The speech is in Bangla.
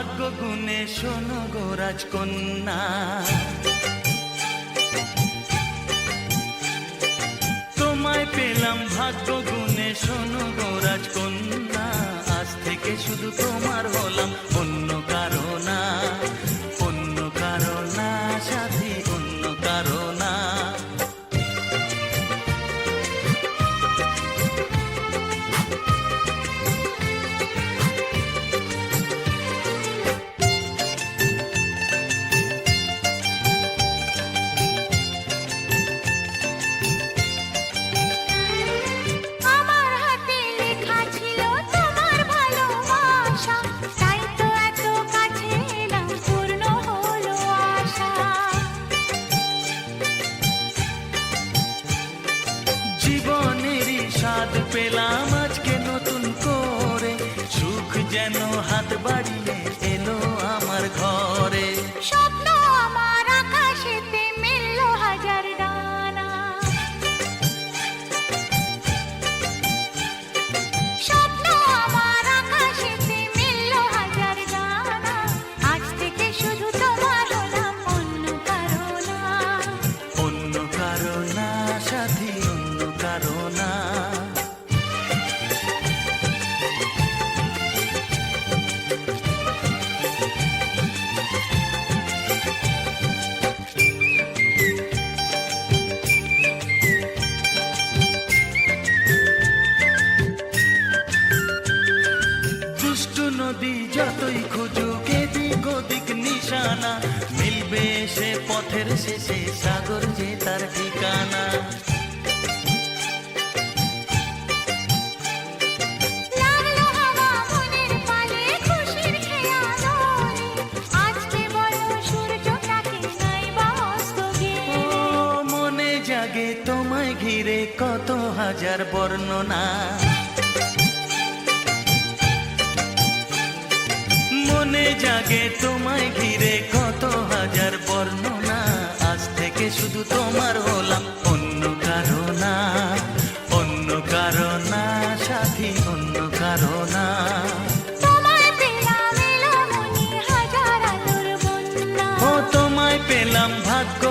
ভাগ্য গুণে শোনো গো রাজকন্যা, তোমায় পেলাম ভাগ্য গুণে শোনো গো রাজকন্যা। আজ থেকে শুধু তোমার হলাম, অন্য কারো না, অন্য কারো না সাথী, অন্য কারো না। জীবনেরই স্বাদ পেলাম আজকে নতুন করে, সুখ যেন হাত বাড়িয়ে এলো আমার ঘরে। স্বপ্ন আমার আকাশেতে মেলল হাজার ডানা, স্বপ্ন আমার আকাশেতে মেলল হাজার ডানা। আজ থেকে শুধু তোমার হলাম, অন্য কারো না, অন্য কারো না সাথী, অন্য কারো না। দুষ্টু নদী যতই খুঁজুক এদিক ওদিক নিশানা, মিলবে সে পথের শেষে সাগর যে তার ঠিকানা। লাগলো হাওয়া মনের পালে খুশির খেয়ালরে, আজকে বলো সূর্যটাকে নাই বা অস্ত ও গেলে। মনে জাগে তোমায় ঘিরে কত হাজার বর্ণনা, মনে জাগে তোমায় ঘিরে কত হাজার বর্ণনা। আজ থেকে শুধু তোমার হলাম, অন্য কারো না, অন্য কারো না সাথী, অন্য কারো না। তোমায় পেলাম এলো মনে হাজার আলোর বন্যা, ও তোমায় পেলাম ভাগ্য